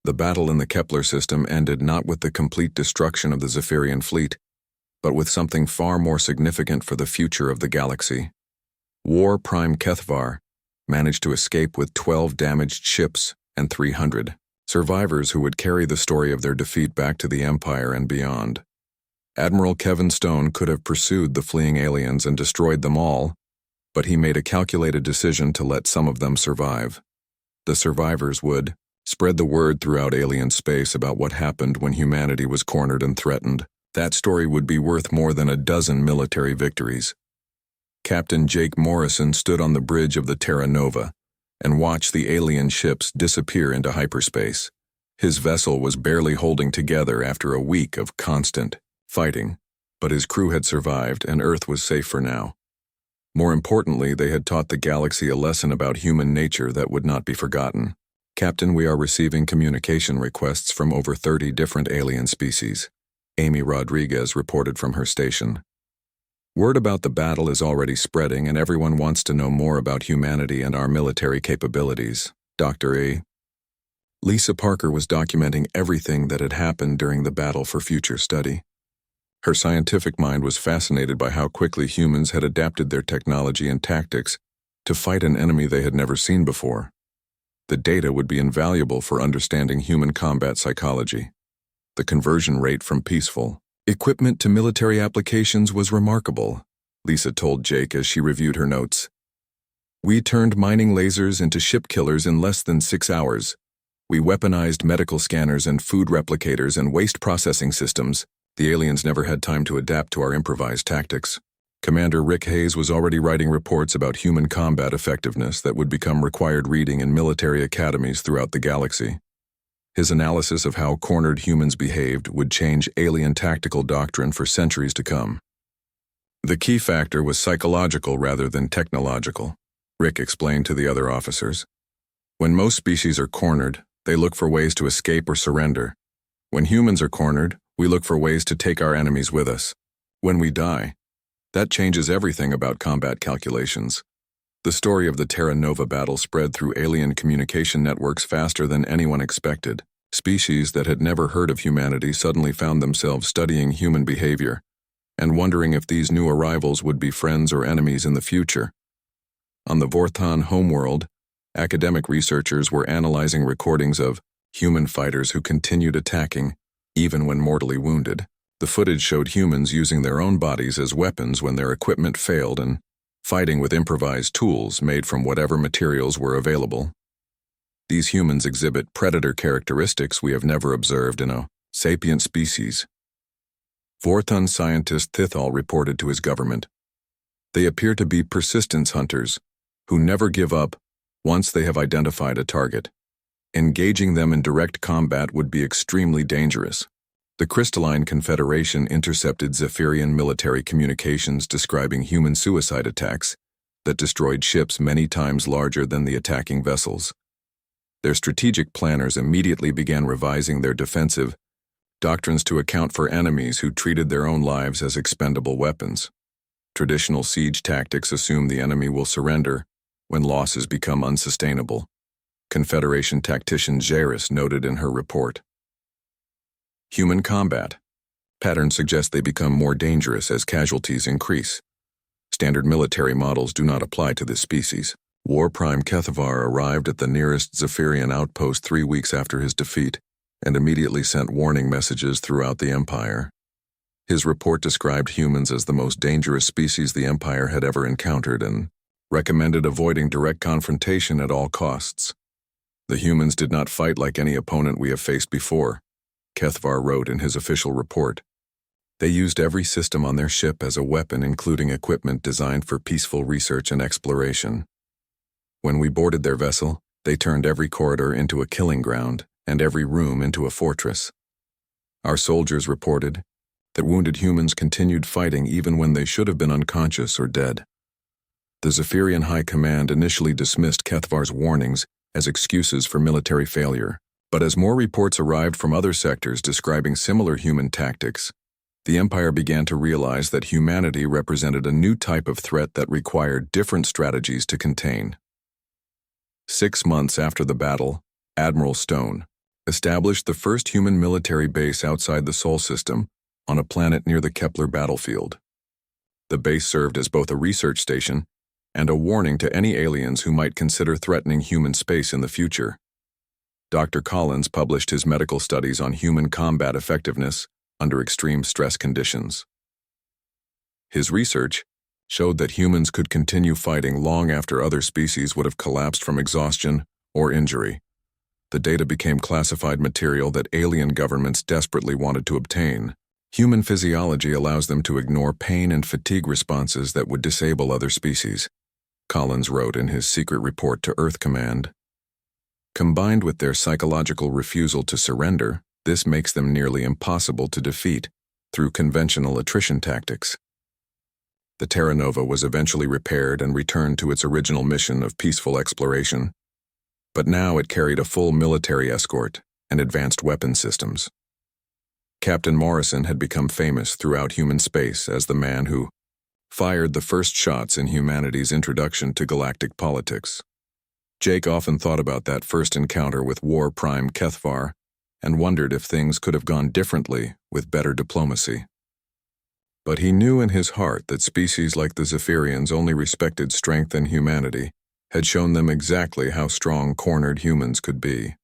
The battle in the Kepler system ended not with the complete destruction of the Zephyrian fleet, but with something far more significant for the future of the galaxy. War Prime Kethvar managed to escape with 12 damaged ships and 300 survivors who would carry the story of their defeat back to the Empire and beyond. Admiral Kevin Stone could have pursued the fleeing aliens and destroyed them all, but he made a calculated decision to let some of them survive. The survivors would spread the word throughout alien space about what happened when humanity was cornered and threatened. That story would be worth more than a dozen military victories. Captain Jake Morrison stood on the bridge of the Terra Nova and watched the alien ships disappear into hyperspace. His vessel was barely holding together after a week of constant fighting, but his crew had survived and Earth was safe for now. More importantly, they had taught the galaxy a lesson about human nature that would not be forgotten. Captain, we are receiving communication requests from over 30 different alien species. Amy Rodriguez reported from her station. Word about the battle is already spreading and everyone wants to know more about humanity and our military capabilities. Dr. A. Lisa Parker was documenting everything that had happened during the battle for future study. Her scientific mind was fascinated by how quickly humans had adapted their technology and tactics to fight an enemy they had never seen before. The data would be invaluable for understanding human combat psychology. The conversion rate from peaceful equipment to military applications was remarkable, Lisa told Jake as she reviewed her notes. We turned mining lasers into ship killers in less than 6 hours. We weaponized medical scanners and food replicators and waste processing systems. The aliens never had time to adapt to our improvised tactics. Commander Rick Hayes was already writing reports about human combat effectiveness that would become required reading in military academies throughout the galaxy. His analysis of how cornered humans behaved would change alien tactical doctrine for centuries to come. The key factor was psychological rather than technological, Rick explained to the other officers. When most species are cornered, they look for ways to escape or surrender. When humans are cornered, we look for ways to take our enemies with us. When we die, that changes everything about combat calculations. The story of the Terra Nova battle spread through alien communication networks faster than anyone expected. Species that had never heard of humanity suddenly found themselves studying human behavior and wondering if these new arrivals would be friends or enemies in the future. On the Vorthon homeworld, academic researchers were analyzing recordings of human fighters who continued attacking, even when mortally wounded. The footage showed humans using their own bodies as weapons when their equipment failed and fighting with improvised tools made from whatever materials were available. These humans exhibit predator characteristics we have never observed in a sapient species. Vorthon scientist Thithal reported to his government. They appear to be persistence hunters who never give up once they have identified a target. Engaging them in direct combat would be extremely dangerous. The Crystalline Confederation intercepted Zephyrian military communications describing human suicide attacks that destroyed ships many times larger than the attacking vessels. Their strategic planners immediately began revising their defensive doctrines to account for enemies who treated their own lives as expendable weapons. Traditional siege tactics assume the enemy will surrender when losses become unsustainable, Confederation tactician Jairus noted in her report. Human combat patterns suggest they become more dangerous as casualties increase. Standard military models do not apply to this species. War Prime Kethvar arrived at the nearest Zephyrian outpost 3 weeks after his defeat and immediately sent warning messages throughout the Empire. His report described humans as the most dangerous species the Empire had ever encountered and recommended avoiding direct confrontation at all costs. The humans did not fight like any opponent we have faced before, Kethvar wrote in his official report. They used every system on their ship as a weapon, including equipment designed for peaceful research and exploration. When we boarded their vessel, they turned every corridor into a killing ground and every room into a fortress. Our soldiers reported that wounded humans continued fighting even when they should have been unconscious or dead. The Zephyrian High Command initially dismissed Kethvar's warnings as excuses for military failure. But as more reports arrived from other sectors describing similar human tactics, the Empire began to realize that humanity represented a new type of threat that required different strategies to contain. 6 months after the battle, Admiral Stone, established the first human military base outside the Sol system on a planet near the Kepler battlefield. The base served as both a research station and a warning to any aliens who might consider threatening human space in the future. Dr. Collins published his medical studies on human combat effectiveness under extreme stress conditions. His research showed that humans could continue fighting long after other species would have collapsed from exhaustion or injury. The data became classified material that alien governments desperately wanted to obtain. Human physiology allows them to ignore pain and fatigue responses that would disable other species, Collins wrote in his secret report to Earth Command. Combined with their psychological refusal to surrender, this makes them nearly impossible to defeat through conventional attrition tactics. The Terra Nova was eventually repaired and returned to its original mission of peaceful exploration, but now it carried a full military escort and advanced weapon systems. Captain Morrison had become famous throughout human space as the man who fired the first shots in humanity's introduction to galactic politics. Jake often thought about that first encounter with War Prime Kethvar and wondered if things could have gone differently with better diplomacy. But he knew in his heart that species like the Zephyrians only respected strength and humanity, had shown them exactly how strong cornered humans could be.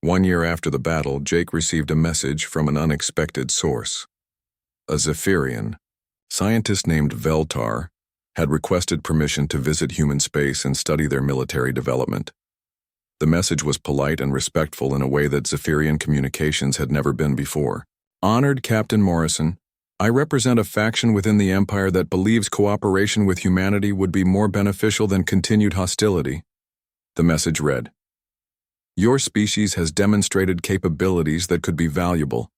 1 year after the battle, Jake received a message from an unexpected source. A Zephyrian, scientist named Veltar, had requested permission to visit human space and study their military development. The message was polite and respectful in a way that Zephyrian communications had never been before. Honored Captain Morrison, I represent a faction within the Empire that believes cooperation with humanity would be more beneficial than continued hostility. The message read, Your species has demonstrated capabilities that could be valuable,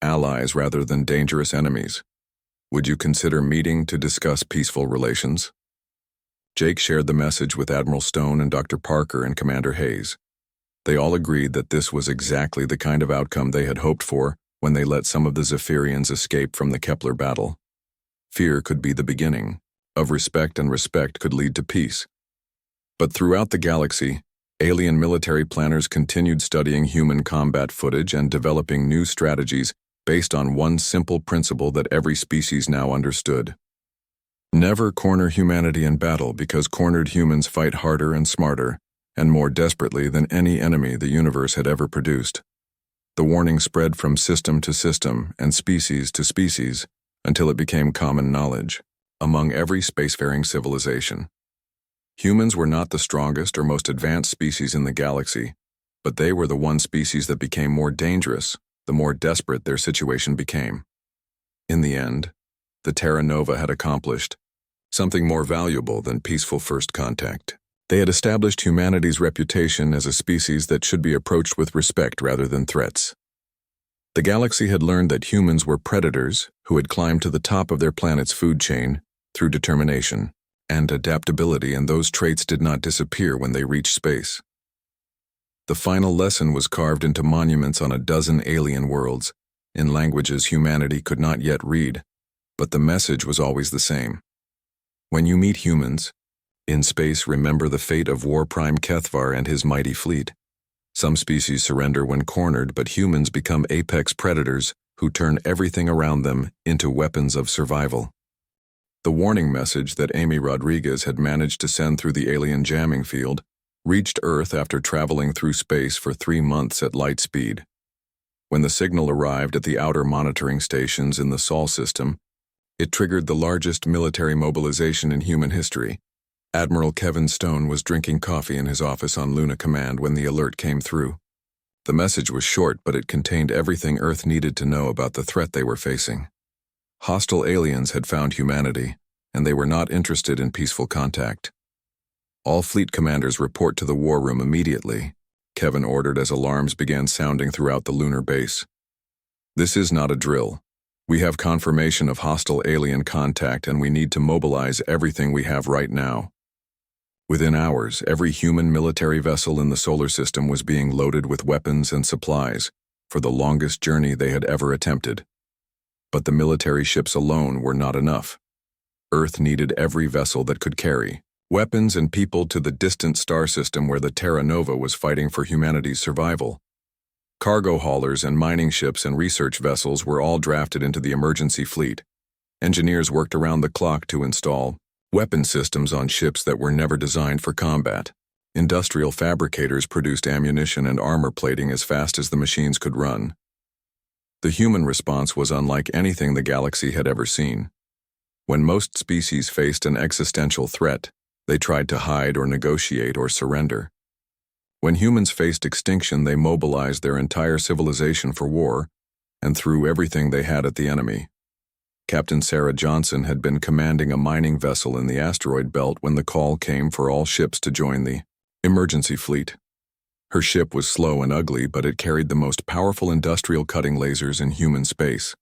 allies rather than dangerous enemies. Would you consider meeting to discuss peaceful relations? Jake shared the message with Admiral Stone and Dr. Parker and Commander Hayes. They all agreed that this was exactly the kind of outcome they had hoped for when they let some of the Zephyrians escape from the Kepler battle. Fear could be the beginning of respect, and respect could lead to peace. But throughout the galaxy, alien military planners continued studying human combat footage and developing new strategies based on one simple principle that every species now understood. Never corner humanity in battle, because cornered humans fight harder and smarter and more desperately than any enemy the universe had ever produced. The warning spread from system to system and species to species until it became common knowledge among every spacefaring civilization. Humans were not the strongest or most advanced species in the galaxy, but they were the one species that became more dangerous the more desperate their situation became. In the end, the Terra Nova had accomplished something more valuable than peaceful first contact. They had established humanity's reputation as a species that should be approached with respect rather than threats. The galaxy had learned that humans were predators who had climbed to the top of their planet's food chain through determination and adaptability, and those traits did not disappear when they reached space. The final lesson was carved into monuments on a dozen alien worlds, in languages humanity could not yet read, but the message was always the same. When you meet humans, in space, remember the fate of War Prime Kethvar and his mighty fleet. Some species surrender when cornered, but humans become apex predators who turn everything around them into weapons of survival. The warning message that Amy Rodriguez had managed to send through the alien jamming field reached Earth after traveling through space for 3 months at light speed. When the signal arrived at the outer monitoring stations in the Sol system, it triggered the largest military mobilization in human history. Admiral Kevin Stone was drinking coffee in his office on Luna Command when the alert came through. The message was short, but it contained everything Earth needed to know about the threat they were facing. Hostile aliens had found humanity, and they were not interested in peaceful contact. All fleet commanders report to the war room immediately, Kevin ordered as alarms began sounding throughout the lunar base. This is not a drill. We have confirmation of hostile alien contact, and we need to mobilize everything we have right now. Within hours, every human military vessel in the solar system was being loaded with weapons and supplies for the longest journey they had ever attempted. But the military ships alone were not enough. Earth needed every vessel that could carry weapons and people to the distant star system where the Terra Nova was fighting for humanity's survival. Cargo haulers and mining ships and research vessels were all drafted into the emergency fleet. Engineers worked around the clock to install weapon systems on ships that were never designed for combat. Industrial fabricators produced ammunition and armor plating as fast as the machines could run. The human response was unlike anything the galaxy had ever seen. When most species faced an existential threat, they tried to hide or negotiate or surrender. When humans faced extinction, they mobilized their entire civilization for war and threw everything they had at the enemy. Captain Sarah Johnson had been commanding a mining vessel in the asteroid belt when the call came for all ships to join the emergency fleet. Her ship was slow and ugly, but it carried the most powerful industrial cutting lasers in human space.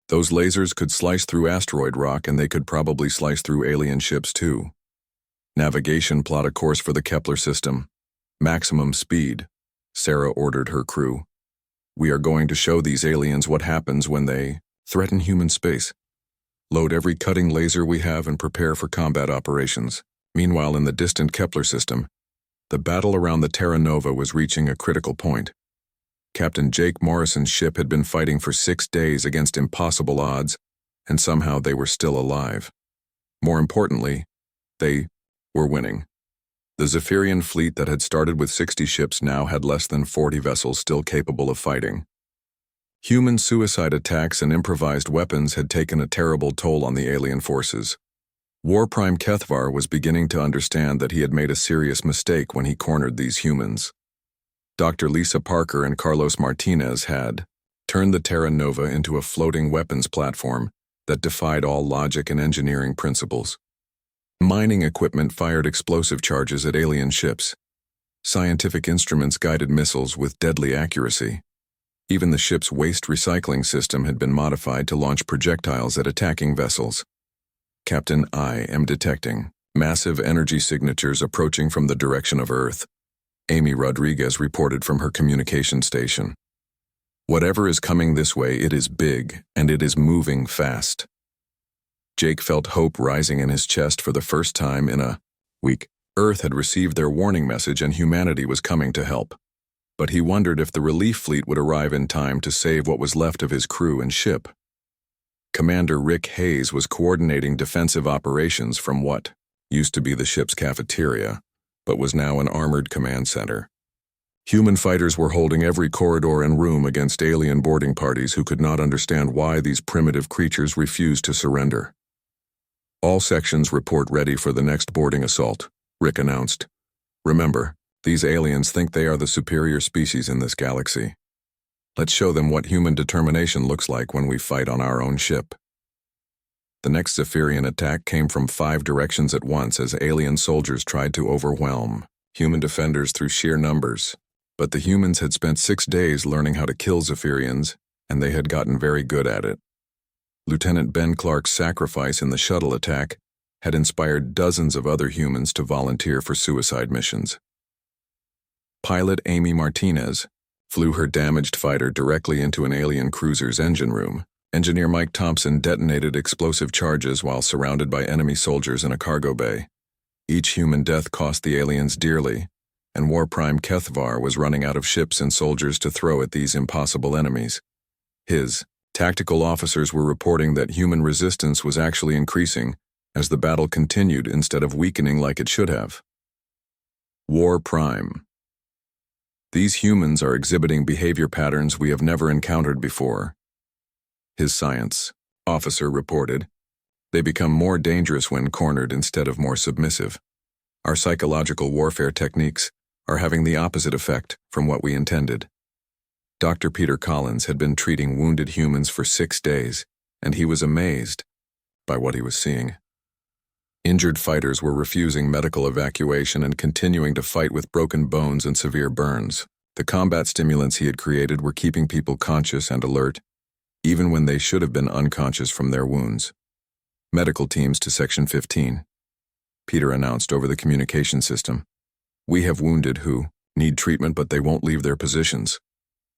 Those lasers could slice through asteroid rock, and they could probably slice through alien ships too. Navigation, plot a course for the Kepler system. Maximum speed, Sarah ordered her crew. We are going to show these aliens what happens when they threaten human space. Load every cutting laser we have and prepare for combat operations. Meanwhile, in the distant Kepler system, the battle around the Terra Nova was reaching a critical point. Captain Jake Morrison's ship had been fighting for 6 days against impossible odds, and somehow they were still alive. More importantly, they were winning. The Zephyrian fleet that had started with 60 ships now had less than 40 vessels still capable of fighting. Human suicide attacks and improvised weapons had taken a terrible toll on the alien forces. War Prime Kethvar was beginning to understand that he had made a serious mistake when he cornered these humans. Dr. Lisa Parker and Carlos Martinez had turned the Terra Nova into a floating weapons platform that defied all logic and engineering principles. Mining equipment fired explosive charges at alien ships. Scientific instruments guided missiles with deadly accuracy. Even the ship's waste recycling system had been modified to launch projectiles at attacking vessels. Captain, I am detecting massive energy signatures approaching from the direction of Earth, Amy Rodriguez reported from her communication station. Whatever is coming this way, it is big, and it is moving fast. Jake felt hope rising in his chest for the first time in a week. Earth had received their warning message and humanity was coming to help. But he wondered if the relief fleet would arrive in time to save what was left of his crew and ship. Commander Rick Hayes was coordinating defensive operations from what used to be the ship's cafeteria, but was now an armored command center. Human fighters were holding every corridor and room against alien boarding parties who could not understand why these primitive creatures refused to surrender. All sections report ready for the next boarding assault, Rick announced. Remember, these aliens think they are the superior species in this galaxy. Let's show them what human determination looks like when we fight on our own ship. The next Zephyrian attack came from 5 directions at once as alien soldiers tried to overwhelm human defenders through sheer numbers. But the humans had spent 6 days learning how to kill Zephyrians, and they had gotten very good at it. Lieutenant Ben Clark's sacrifice in the shuttle attack had inspired dozens of other humans to volunteer for suicide missions. Pilot Amy Martinez flew her damaged fighter directly into an alien cruiser's engine room. Engineer Mike Thompson detonated explosive charges while surrounded by enemy soldiers in a cargo bay. Each human death cost the aliens dearly, and War Prime Kethvar was running out of ships and soldiers to throw at these impossible enemies. His tactical officers were reporting that human resistance was actually increasing as the battle continued instead of weakening like it should have. War Prime. These humans are exhibiting behavior patterns we have never encountered before. His science officer reported. They become more dangerous when cornered instead of more submissive. Our psychological warfare techniques are having the opposite effect from what we intended. Dr. Peter Collins had been treating wounded humans for 6 days, and he was amazed by what he was seeing. Injured fighters were refusing medical evacuation and continuing to fight with broken bones and severe burns. The combat stimulants he had created were keeping people conscious and alert, even when they should have been unconscious from their wounds. Medical teams to Section 15. Peter announced over the communication system. We have wounded who need treatment, but they won't leave their positions.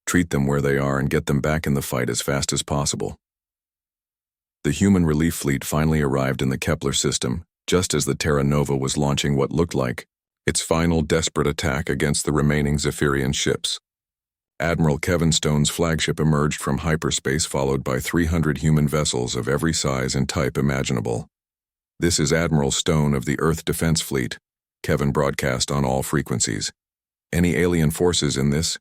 Treat them where they are and get them back in the fight as fast as possible. The human relief fleet finally arrived in the Kepler system, just as the Terra Nova was launching what looked like its final desperate attack against the remaining Zephyrian ships. Admiral Kevin Stone's flagship emerged from hyperspace followed by 300 human vessels of every size and type imaginable. "This is Admiral Stone of the Earth Defense Fleet," Kevin broadcast on all frequencies. "Any alien forces in this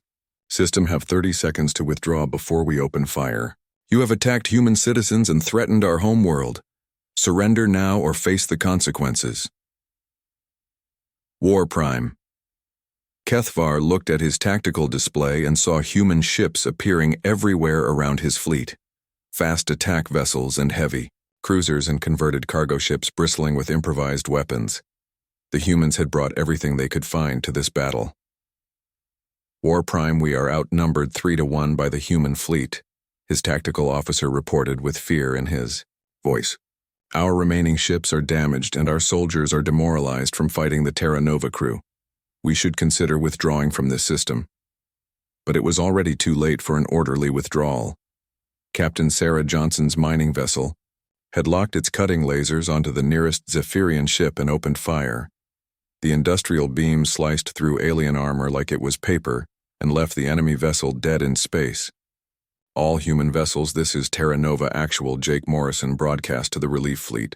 system have 30 seconds to withdraw before we open fire. You have attacked human citizens and threatened our homeworld. Surrender now or face the consequences." War Prime. Kethvar looked at his tactical display and saw human ships appearing everywhere around his fleet. Fast attack vessels and heavy cruisers and converted cargo ships bristling with improvised weapons. The humans had brought everything they could find to this battle. "War Prime, we are outnumbered 3-1 by the human fleet," his tactical officer reported with fear in his voice. "Our remaining ships are damaged and our soldiers are demoralized from fighting the Terra Nova crew. We should consider withdrawing from this system." But it was already too late for an orderly withdrawal. Captain Sarah Johnson's mining vessel had locked its cutting lasers onto the nearest Zephyrian ship and opened fire. The industrial beam sliced through alien armor like it was paper and left the enemy vessel dead in space. "All human vessels, this is Terra Nova Actual," Jake Morrison broadcast to the relief fleet.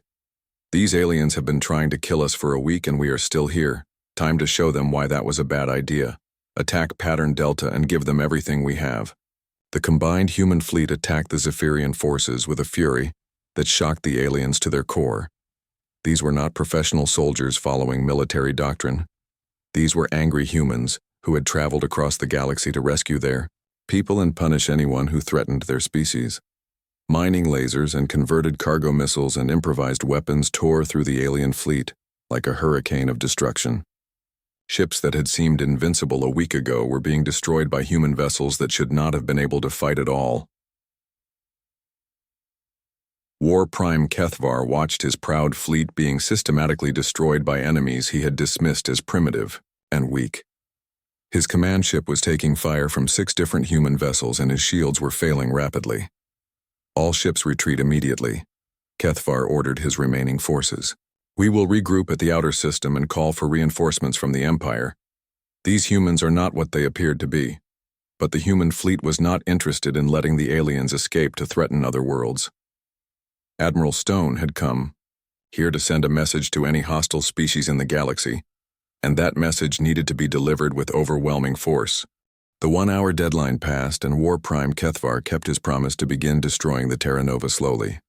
"These aliens have been trying to kill us for a week and we are still here. Time to show them why that was a bad idea. Attack Pattern Delta and give them everything we have." The combined human fleet attacked the Zephyrian forces with a fury that shocked the aliens to their core. These were not professional soldiers following military doctrine. These were angry humans who had traveled across the galaxy to rescue their people and punish anyone who threatened their species. Mining lasers and converted cargo missiles and improvised weapons tore through the alien fleet like a hurricane of destruction. Ships that had seemed invincible a week ago were being destroyed by human vessels that should not have been able to fight at all. War Prime Kethvar watched his proud fleet being systematically destroyed by enemies he had dismissed as primitive and weak. His command ship was taking fire from 6 different human vessels and his shields were failing rapidly. "All ships retreat immediately," Kethvar ordered his remaining forces. "We will regroup at the outer system and call for reinforcements from the Empire. These humans are not what they appeared to be." But the human fleet was not interested in letting the aliens escape to threaten other worlds. Admiral Stone had come here to send a message to any hostile species in the galaxy, and that message needed to be delivered with overwhelming force. The 1-hour deadline passed and War Prime Kethvar kept his promise to begin destroying the Terra Nova slowly.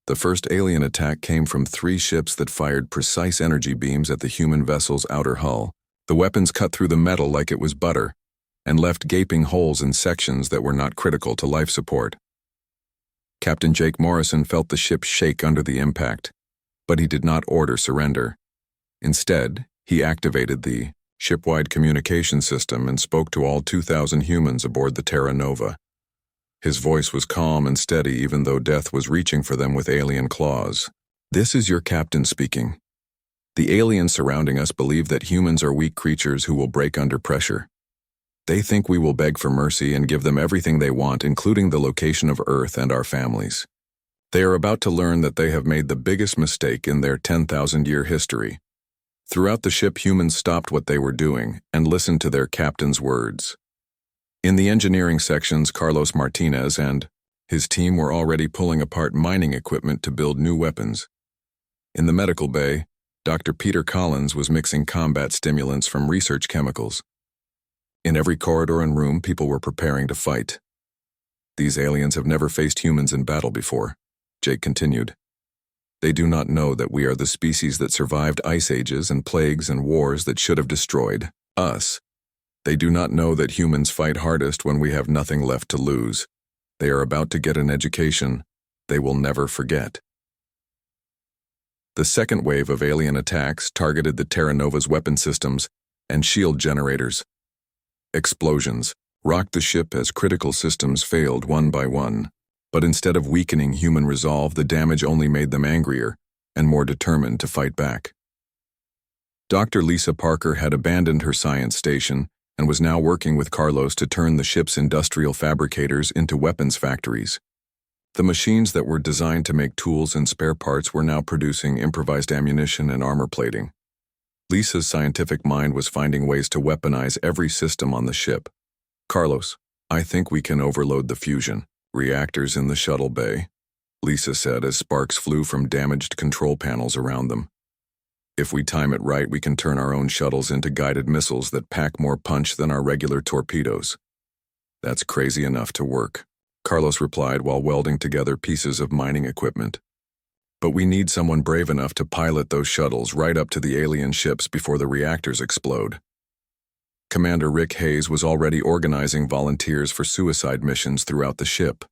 The first alien attack came from 3 ships that fired precise energy beams at the human vessel's outer hull. The weapons cut through the metal like it was butter, and left gaping holes in sections that were not critical to life support. Captain Jake Morrison felt the ship shake under the impact, but he did not order surrender. Instead, he activated the ship-wide communication system and spoke to all 2,000 humans aboard the Terra Nova. His voice was calm and steady even though death was reaching for them with alien claws. "This is your captain speaking. The aliens surrounding us believe that humans are weak creatures who will break under pressure. They think we will beg for mercy and give them everything they want, including the location of Earth and our families. They are about to learn that they have made the biggest mistake in their 10,000-year history." Throughout the ship, humans stopped what they were doing and listened to their captain's words. In the engineering sections, Carlos Martinez and his team were already pulling apart mining equipment to build new weapons. In the medical bay, Dr. Peter Collins was mixing combat stimulants from research chemicals. In every corridor and room, people were preparing to fight. "These aliens have never faced humans in battle before," Jake continued. "They do not know that we are the species that survived ice ages and plagues and wars that should have destroyed us. They do not know that humans fight hardest when we have nothing left to lose. They are about to get an education they will never forget." The second wave of alien attacks targeted the Terra Nova's weapon systems and shield generators. Explosions rocked the ship as critical systems failed one by one. But instead of weakening human resolve, the damage only made them angrier and more determined to fight back. Dr. Lisa Parker had abandoned her science station and was now working with Carlos to turn the ship's industrial fabricators into weapons factories. The machines that were designed to make tools and spare parts were now producing improvised ammunition and armor plating. Lisa's scientific mind was finding ways to weaponize every system on the ship. "Carlos, I think we can overload the fusion reactors in the shuttle bay, Lisa said as sparks flew from damaged control panels around them. If we time it right, we can turn our own shuttles into guided missiles that pack more punch than our regular torpedoes. That's crazy enough to work, Carlos replied while welding together pieces of mining equipment. But we need someone brave enough to pilot those shuttles right up to the alien ships before the reactors explode. Commander Rick Hayes was already organizing volunteers for suicide missions throughout the ship.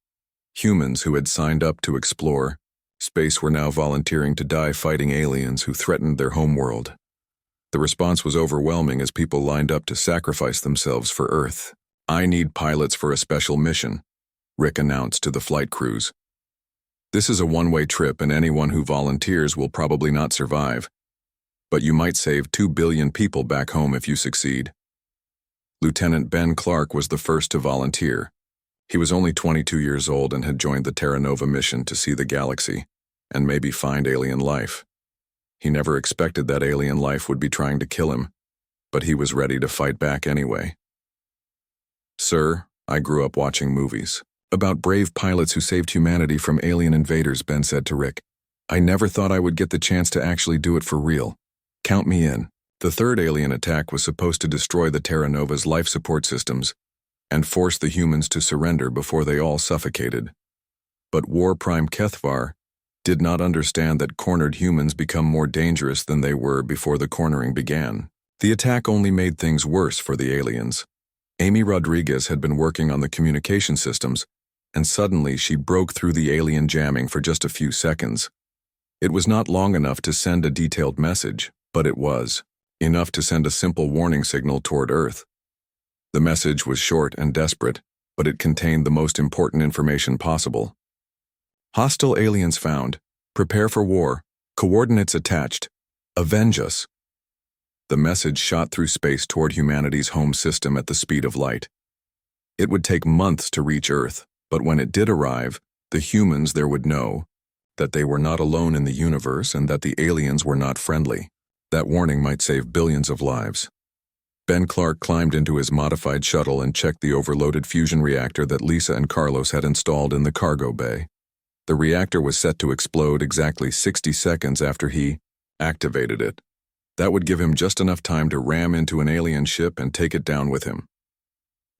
Humans who had signed up to explore space were now volunteering to die fighting aliens who threatened their homeworld. The response was overwhelming as people lined up to sacrifice themselves for Earth. I need pilots for a special mission, Rick announced to the flight crews. This is a one-way trip and anyone who volunteers will probably not survive. But you might save 2 billion people back home if you succeed. Lieutenant Ben Clark was the first to volunteer. He was only 22 years old and had joined the Terra Nova mission to see the galaxy and maybe find alien life. He never expected that alien life would be trying to kill him, but he was ready to fight back anyway. Sir, I grew up watching movies about brave pilots who saved humanity from alien invaders, Ben said to Rick. I never thought I would get the chance to actually do it for real. Count me in. The third alien attack was supposed to destroy the Terra Nova's life support systems and force the humans to surrender before they all suffocated. But War Prime Kethvar did not understand that cornered humans become more dangerous than they were before the cornering began. The attack only made things worse for the aliens. Amy Rodriguez had been working on the communication systems, and suddenly she broke through the alien jamming for just a few seconds. It was not long enough to send a detailed message, but it was enough to send a simple warning signal toward Earth. The message was short and desperate, but it contained the most important information possible. Hostile aliens found. Prepare for war. Coordinates attached. Avenge us. The message shot through space toward humanity's home system at the speed of light. It would take months to reach Earth, but when it did arrive, the humans there would know that they were not alone in the universe and that the aliens were not friendly. That warning might save billions of lives. Ben Clark climbed into his modified shuttle and checked the overloaded fusion reactor that Lisa and Carlos had installed in the cargo bay. The reactor was set to explode exactly 60 seconds after he activated it. That would give him just enough time to ram into an alien ship and take it down with him.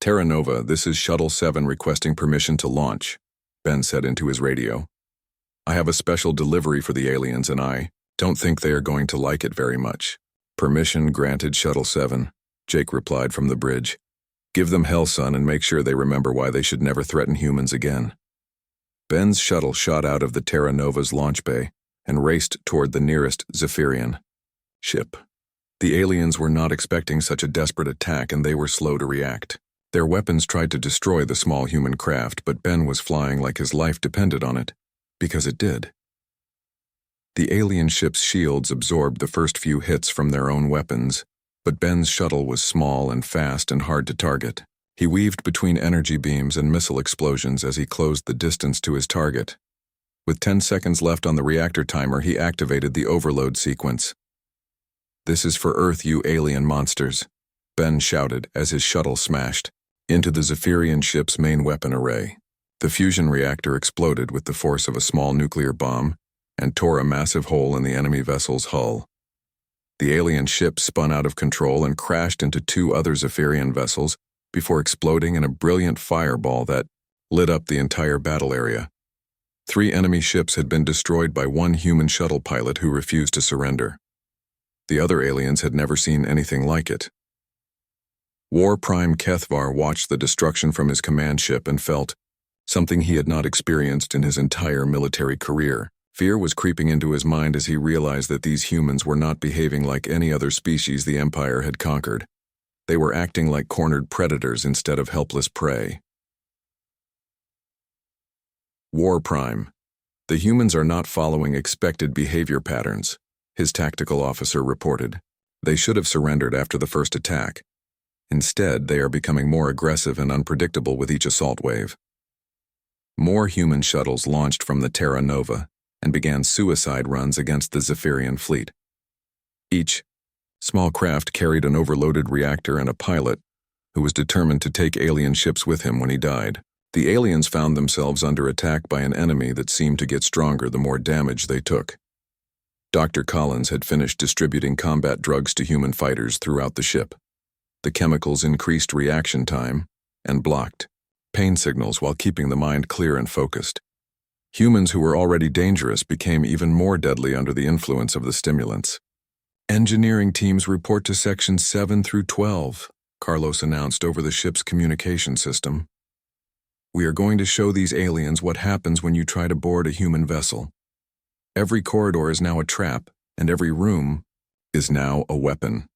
Terra Nova, this is Shuttle 7 requesting permission to launch, Ben said into his radio. I have a special delivery for the aliens and I don't think they are going to like it very much. Permission granted, Shuttle 7, Jake replied from the bridge. Give them hell, son, and make sure they remember why they should never threaten humans again. Ben's shuttle shot out of the Terra Nova's launch bay and raced toward the nearest Zephyrian ship. The aliens were not expecting such a desperate attack and they were slow to react. Their weapons tried to destroy the small human craft, but Ben was flying like his life depended on it, because it did. The alien ship's shields absorbed the first few hits from their own weapons, but Ben's shuttle was small and fast and hard to target. He weaved between energy beams and missile explosions as he closed the distance to his target. With 10 seconds left on the reactor timer, he activated the overload sequence. This is for Earth, you alien monsters, Ben shouted as his shuttle smashed into the Zephyrian ship's main weapon array. The fusion reactor exploded with the force of a small nuclear bomb and tore a massive hole in the enemy vessel's hull. The alien ship spun out of control and crashed into 2 other Zephyrian vessels before exploding in a brilliant fireball that lit up the entire battle area. 3 enemy ships had been destroyed by 1 human shuttle pilot who refused to surrender. The other aliens had never seen anything like it. War Prime Kethvar watched the destruction from his command ship and felt something he had not experienced in his entire military career. Fear was creeping into his mind as he realized that these humans were not behaving like any other species the Empire had conquered. They were acting like cornered predators instead of helpless prey. War Prime. The humans are not following expected behavior patterns, his tactical officer reported. They should have surrendered after the first attack. Instead, they are becoming more aggressive and unpredictable with each assault wave. More human shuttles launched from the Terra Nova and began suicide runs against the Zephyrian fleet. Each small craft carried an overloaded reactor and a pilot who was determined to take alien ships with him when he died. The aliens found themselves under attack by an enemy that seemed to get stronger the more damage they took. Dr. Collins had finished distributing combat drugs to human fighters throughout the ship. The chemicals increased reaction time and blocked pain signals while keeping the mind clear and focused. Humans who were already dangerous became even more deadly under the influence of the stimulants. Engineering teams report to sections 7 through 12, Carlos announced over the ship's communication system. We are going to show these aliens what happens when you try to board a human vessel. Every corridor is now a trap, and every room is now a weapon.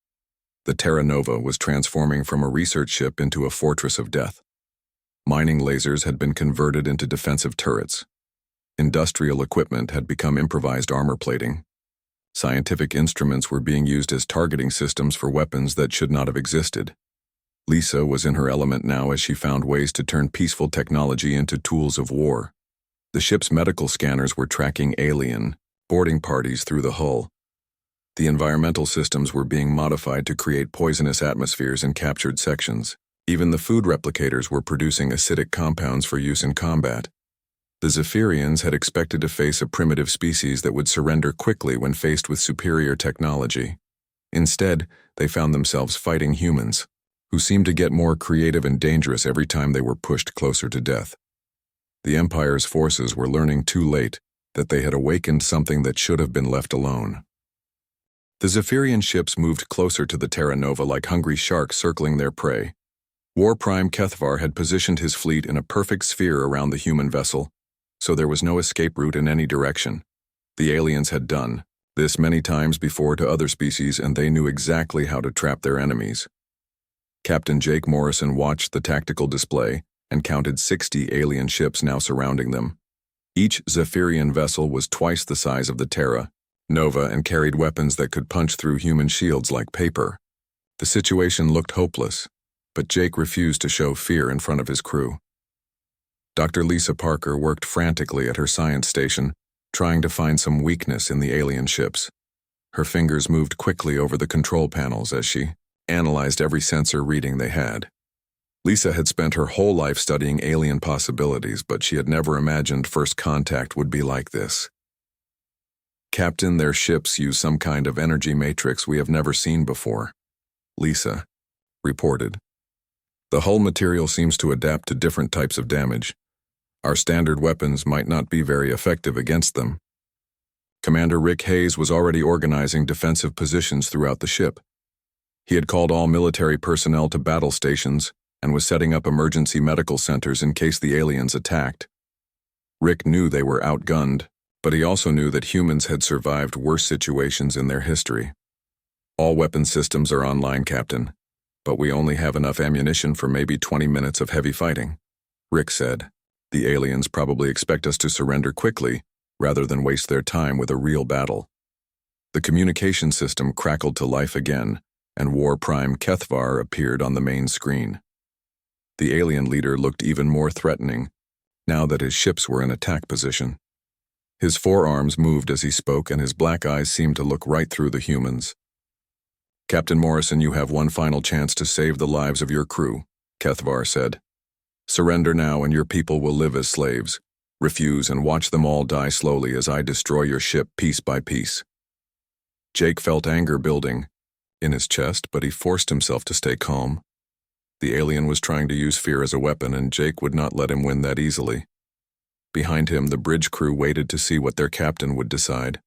The Terra Nova was transforming from a research ship into a fortress of death. Mining lasers had been converted into defensive turrets. Industrial equipment had become improvised armor plating. Scientific instruments were being used as targeting systems for weapons that should not have existed. Lisa was in her element now as she found ways to turn peaceful technology into tools of war. The ship's medical scanners were tracking alien boarding parties through the hull. The environmental systems were being modified to create poisonous atmospheres in captured sections. Even the food replicators were producing acidic compounds for use in combat. The Zephyrians had expected to face a primitive species that would surrender quickly when faced with superior technology. Instead, they found themselves fighting humans, who seemed to get more creative and dangerous every time they were pushed closer to death. The Empire's forces were learning too late that they had awakened something that should have been left alone. The Zephyrian ships moved closer to the Terra Nova like hungry sharks circling their prey. War Prime Kethvar had positioned his fleet in a perfect sphere around the human vessel, so there was no escape route in any direction. The aliens had done this many times before to other species, and they knew exactly how to trap their enemies. Captain Jake Morrison watched the tactical display and counted 60 alien ships now surrounding them. Each Zephyrian vessel was twice the size of the Terra Nova and carried weapons that could punch through human shields like paper. The situation looked hopeless, but Jake refused to show fear in front of his crew. Dr. Lisa Parker worked frantically at her science station, trying to find some weakness in the alien ships. Her fingers moved quickly over the control panels as she analyzed every sensor reading they had. Lisa had spent her whole life studying alien possibilities, but she had never imagined first contact would be like this. Captain, their ships use some kind of energy matrix we have never seen before, Lisa reported. The hull material seems to adapt to different types of damage. Our standard weapons might not be very effective against them. Commander Rick Hayes was already organizing defensive positions throughout the ship. He had called all military personnel to battle stations and was setting up emergency medical centers in case the aliens attacked. Rick knew they were outgunned, but he also knew that humans had survived worse situations in their history. All weapon systems are online, Captain, but we only have enough ammunition for maybe 20 minutes of heavy fighting, Rick said. The aliens probably expect us to surrender quickly rather than waste their time with a real battle. The communication system crackled to life again, and War Prime Kethvar appeared on the main screen. The alien leader looked even more threatening, now that his ships were in attack position. His forearms moved as he spoke, and his black eyes seemed to look right through the humans. Captain Morrison, you have one final chance to save the lives of your crew, Kethvar said. Surrender now and your people will live as slaves. Refuse and watch them all die slowly as I destroy your ship piece by piece. Jake felt anger building in his chest, but he forced himself to stay calm. The alien was trying to use fear as a weapon, and Jake would not let him win that easily. Behind him, the bridge crew waited to see what their captain would decide.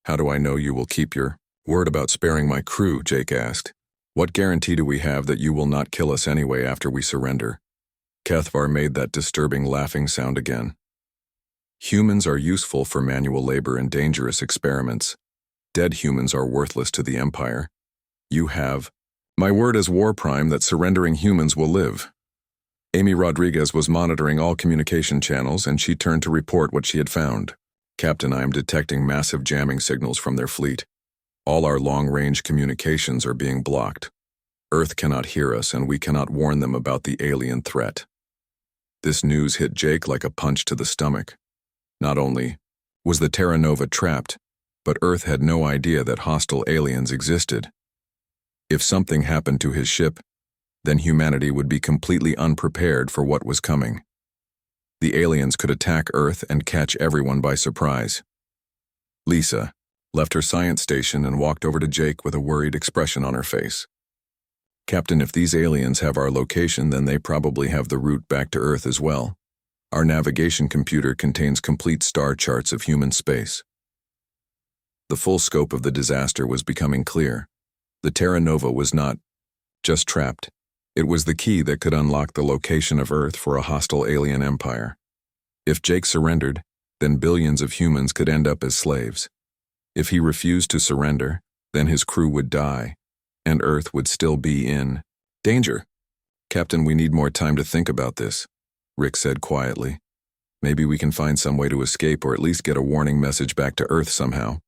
How do I know you will keep your word about sparing my crew? Jake asked. What guarantee do we have that you will not kill us anyway after we surrender? Kethvar made that disturbing laughing sound again. Humans are useful for manual labor and dangerous experiments. Dead humans are worthless to the Empire. You have my word as War Prime that surrendering humans will live. Amy Rodriguez was monitoring all communication channels, and she turned to report what she had found. Captain, I am detecting massive jamming signals from their fleet. All our long-range communications are being blocked. Earth cannot hear us, and we cannot warn them about the alien threat. This news hit Jake like a punch to the stomach. Not only was the Terra Nova trapped, but Earth had no idea that hostile aliens existed. If something happened to his ship, then humanity would be completely unprepared for what was coming. The aliens could attack Earth and catch everyone by surprise. Lisa left her science station and walked over to Jake with a worried expression on her face. "Captain, if these aliens have our location, then they probably have the route back to Earth as well. Our navigation computer contains complete star charts of human space." The full scope of the disaster was becoming clear. The Terra Nova was not just trapped. It was the key that could unlock the location of Earth for a hostile alien empire. If Jake surrendered, then billions of humans could end up as slaves. If he refused to surrender, then his crew would die, and Earth would still be in danger. "Captain, we need more time to think about this," Rick said quietly. "Maybe we can find some way to escape or at least get a warning message back to Earth somehow."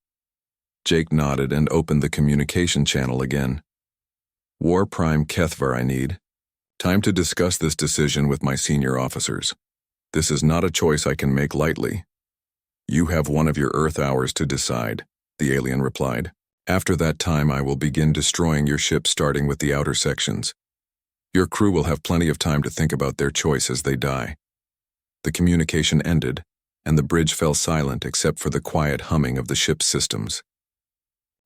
Jake nodded and opened the communication channel again. "War Prime Kethvar, I need time to discuss this decision with my senior officers. This is not a choice I can make lightly." "You have one of your Earth hours to decide," the alien replied. "After that time I will begin destroying your ship starting with the outer sections. Your crew will have plenty of time to think about their choice as they die." The communication ended, and the bridge fell silent except for the quiet humming of the ship's systems.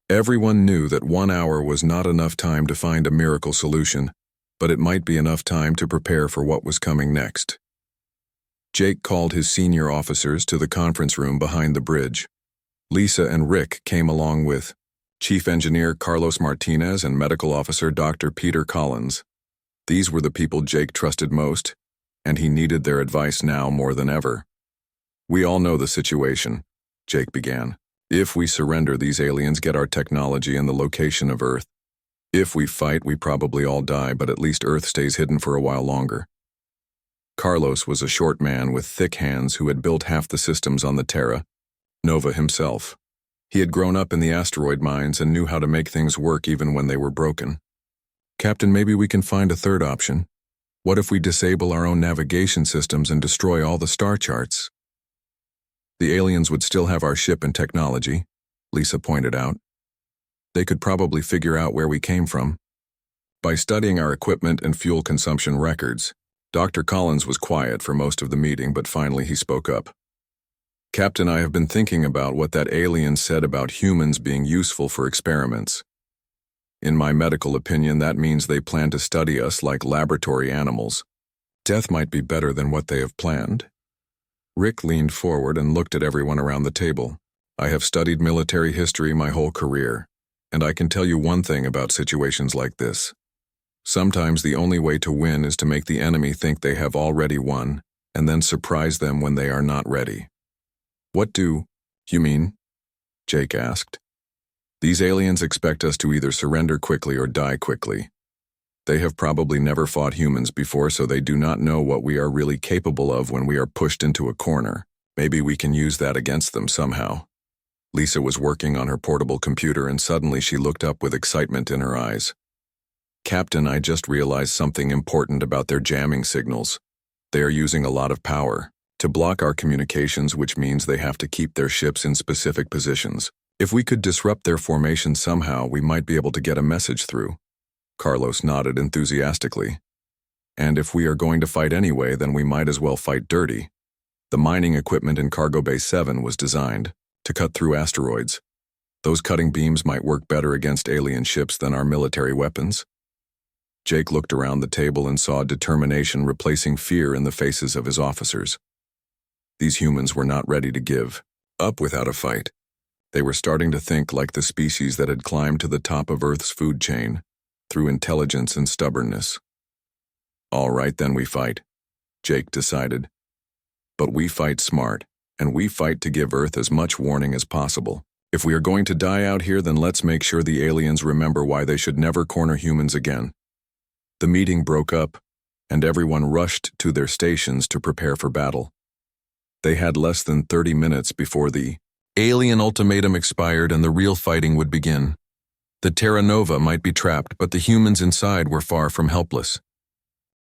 Everyone knew that 1 hour was not enough time to find a miracle solution, but it might be enough time to prepare for what was coming next. Jake called his senior officers to the conference room behind the bridge. Lisa and Rick came along with Chief Engineer Carlos Martinez and Medical Officer Dr. Peter Collins. These were the people Jake trusted most, and he needed their advice now more than ever. "We all know the situation," Jake began. "If we surrender, these aliens get our technology and the location of Earth. If we fight, we probably all die, but at least Earth stays hidden for a while longer." Carlos was a short man with thick hands who had built half the systems on the Terra Nova himself. He had grown up in the asteroid mines and knew how to make things work even when they were broken. "Captain, maybe we can find a third option. What if we disable our own navigation systems and destroy all the star charts?" "The aliens would still have our ship and technology," Lisa pointed out. "They could probably figure out where we came from." By studying our equipment and fuel consumption records, Dr. Collins was quiet for most of the meeting, but finally he spoke up. "Captain, I have been thinking about what that alien said about humans being useful for experiments. In my medical opinion, that means they plan to study us like laboratory animals. Death might be better than what they have planned." Rick leaned forward and looked at everyone around the table. "I have studied military history my whole career, and I can tell you one thing about situations like this. Sometimes the only way to win is to make the enemy think they have already won, and then surprise them when they are not ready." "What do you mean?" Jake asked. "These aliens expect us to either surrender quickly or die quickly. They have probably never fought humans before, so they do not know what we are really capable of when we are pushed into a corner. Maybe we can use that against them somehow." Lisa was working on her portable computer and suddenly she looked up with excitement in her eyes. "Captain, I just realized something important about their jamming signals. They are using a lot of power to block our communications, which means they have to keep their ships in specific positions. If we could disrupt their formation somehow, we might be able to get a message through." Carlos nodded enthusiastically. "And if we are going to fight anyway, then we might as well fight dirty. The mining equipment in Cargo Bay 7 was designed to cut through asteroids. Those cutting beams might work better against alien ships than our military weapons." Jake looked around the table and saw determination replacing fear in the faces of his officers. These humans were not ready to give up without a fight. They were starting to think like the species that had climbed to the top of Earth's food chain, through intelligence and stubbornness. "All right, then we fight," Jake decided. "But we fight smart, and we fight to give Earth as much warning as possible. If we are going to die out here, then let's make sure the aliens remember why they should never corner humans again." The meeting broke up, and everyone rushed to their stations to prepare for battle. They had less than 30 minutes before the alien ultimatum expired and the real fighting would begin. The Terra Nova might be trapped, but the humans inside were far from helpless.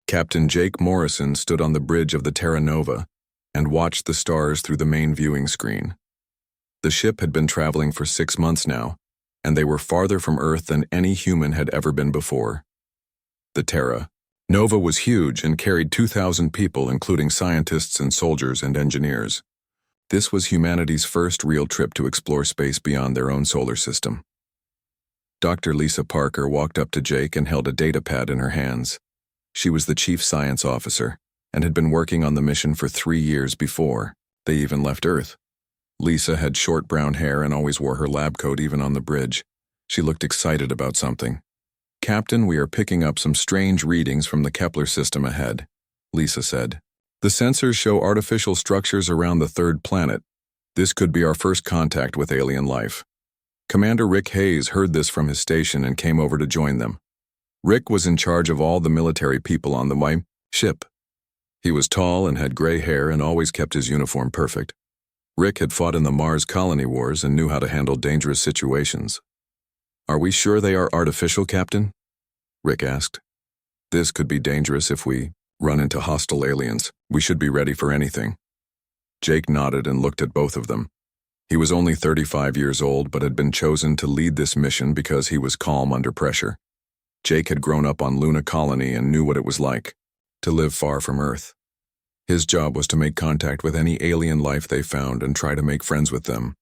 Captain Jake Morrison stood on the bridge of the Terra Nova and watched the stars through the main viewing screen. The ship had been traveling for 6 months now, and they were farther from Earth than any human had ever been before. The Terra Nova was huge and carried 2,000 people, including scientists and soldiers and engineers. This was humanity's first real trip to explore space beyond their own solar system. Dr. Lisa Parker walked up to Jake and held a datapad in her hands. She was the chief science officer and had been working on the mission for 3 years before they even left Earth. Lisa had short brown hair and always wore her lab coat even on the bridge. She looked excited about something. "Captain, we are picking up some strange readings from the Kepler system ahead," Lisa said. "The sensors show artificial structures around the third planet. This could be our first contact with alien life." Commander Rick Hayes heard this from his station and came over to join them. Rick was in charge of all the military people on the ship. He was tall and had gray hair and always kept his uniform perfect. Rick had fought in the Mars colony wars and knew how to handle dangerous situations. "Are we sure they are artificial, Captain?" Rick asked. "This could be dangerous if we run into hostile aliens. We should be ready for anything." Jake nodded and looked at both of them. He was only 35 years old but had been chosen to lead this mission because he was calm under pressure. Jake had grown up on Luna Colony and knew what it was like to live far from Earth. His job was to make contact with any alien life they found and try to make friends with them.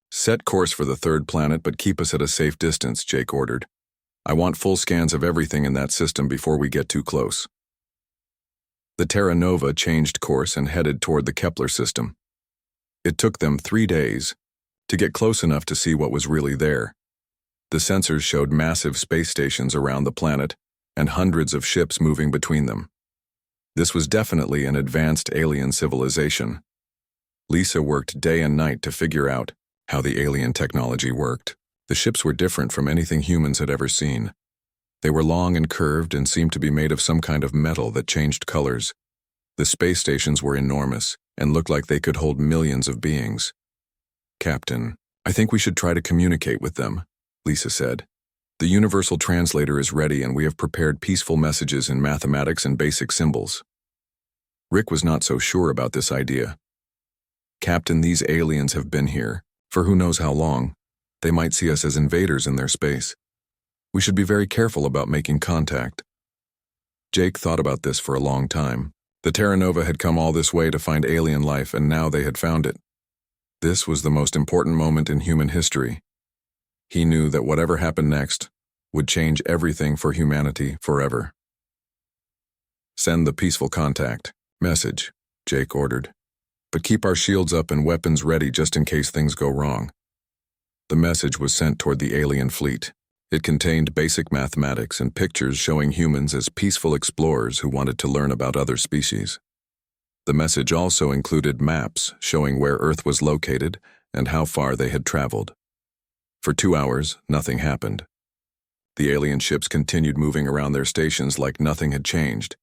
"Set course for the third planet, but keep us at a safe distance," Jake ordered. "I want full scans of everything in that system before we get too close." The Terra Nova changed course and headed toward the Kepler system. It took them 3 days to get close enough to see what was really there. The sensors showed massive space stations around the planet and hundreds of ships moving between them. This was definitely an advanced alien civilization. Lisa worked day and night to figure out how the alien technology worked. The ships were different from anything humans had ever seen. They were long and curved and seemed to be made of some kind of metal that changed colors. The space stations were enormous and looked like they could hold millions of beings. "Captain, I think we should try to communicate with them," Lisa said. "The universal translator is ready and we have prepared peaceful messages in mathematics and basic symbols." Rick was not so sure about this idea. "Captain, these aliens have been here for who knows how long. They might see us as invaders in their space. We should be very careful about making contact." Jake thought about this for a long time. The Terra Nova had come all this way to find alien life, and now they had found it. This was the most important moment in human history. He knew that whatever happened next would change everything for humanity forever. "Send the peaceful contact message," Jake ordered. "But keep our shields up and weapons ready just in case things go wrong." The message was sent toward the alien fleet. It contained basic mathematics and pictures showing humans as peaceful explorers who wanted to learn about other species. The message also included maps showing where Earth was located and how far they had traveled. For 2 hours, nothing happened. The alien ships continued moving around their stations like nothing had changed.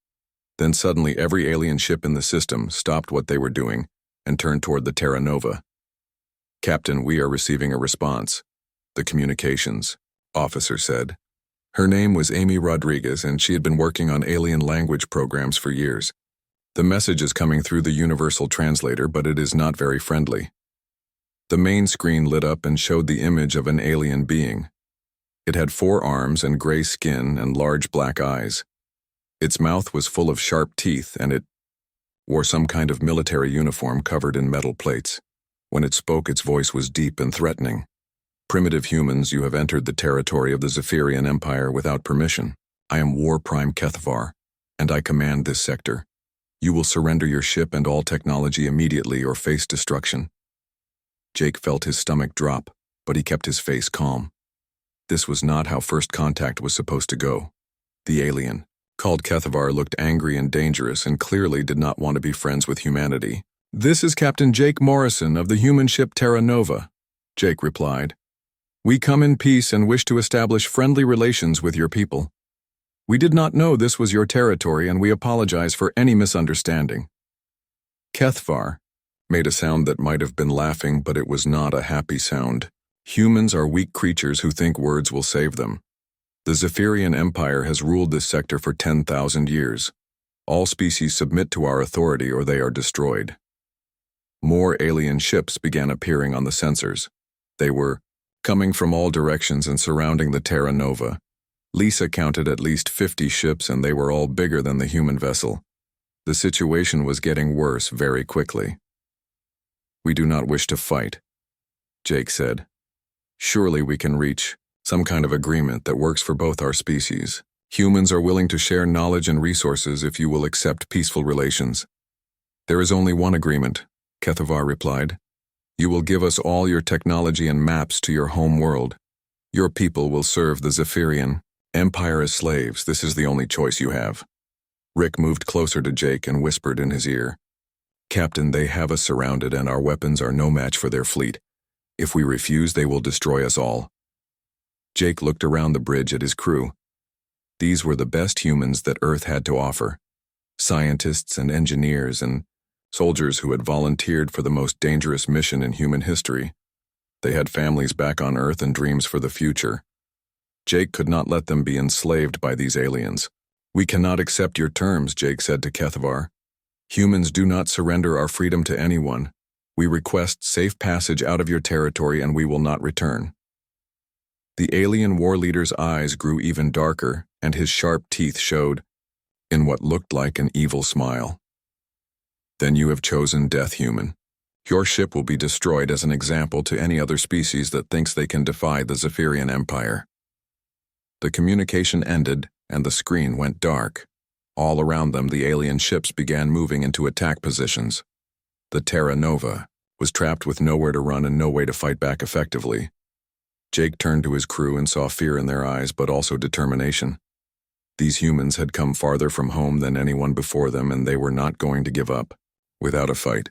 Then suddenly every alien ship in the system stopped what they were doing and turned toward the Terra Nova. "Captain, we are receiving a response," the communications officer said. Her name was Amy Rodriguez, and she had been working on alien language programs for years. "The message is coming through the universal translator, but it is not very friendly." The main screen lit up and showed the image of an alien being. It had 4 arms and gray skin and large black eyes. Its mouth was full of sharp teeth, and it wore some kind of military uniform covered in metal plates. When it spoke, its voice was deep and threatening. "Primitive humans, you have entered the territory of the Zephyrian Empire without permission. I am War Prime Kethvar, and I command this sector. You will surrender your ship and all technology immediately or face destruction." Jake felt his stomach drop, but he kept his face calm. This was not how first contact was supposed to go. The alien, called Kethvar, looked angry and dangerous and clearly did not want to be friends with humanity. "This is Captain Jake Morrison of the human ship Terra Nova," Jake replied. "We come in peace and wish to establish friendly relations with your people. We did not know this was your territory and we apologize for any misunderstanding." Kethvar made a sound that might have been laughing, but it was not a happy sound. "Humans are weak creatures who think words will save them. The Zephyrian Empire has ruled this sector for 10,000 years. All species submit to our authority or they are destroyed." More alien ships began appearing on the sensors. They were coming from all directions and surrounding the Terra Nova. Lisa counted at least 50 ships, and they were all bigger than the human vessel. The situation was getting worse very quickly. "We do not wish to fight," Jake said. "Surely we can reach some kind of agreement that works for both our species. Humans are willing to share knowledge and resources if you will accept peaceful relations." "There is only one agreement," Kethavar replied. "You will give us all your technology and maps to your home world. Your people will serve the Zephyrian Empire as slaves. This is the only choice you have." Rick moved closer to Jake and whispered in his ear, "Captain, they have us surrounded and our weapons are no match for their fleet. If we refuse, they will destroy us all." Jake looked around the bridge at his crew. These were the best humans that Earth had to offer. Scientists and engineers and soldiers who had volunteered for the most dangerous mission in human history. They had families back on Earth and dreams for the future. Jake could not let them be enslaved by these aliens. "We cannot accept your terms," Jake said to Kethavar. "Humans do not surrender our freedom to anyone. We request safe passage out of your territory and we will not return." The alien war leader's eyes grew even darker, and his sharp teeth showed in what looked like an evil smile. "Then you have chosen death, human. Your ship will be destroyed as an example to any other species that thinks they can defy the Zephyrian Empire." The communication ended, and the screen went dark. All around them, the alien ships began moving into attack positions. The Terra Nova was trapped with nowhere to run and no way to fight back effectively. Jake turned to his crew and saw fear in their eyes, but also determination. These humans had come farther from home than anyone before them, and they were not going to give up. Without a fight,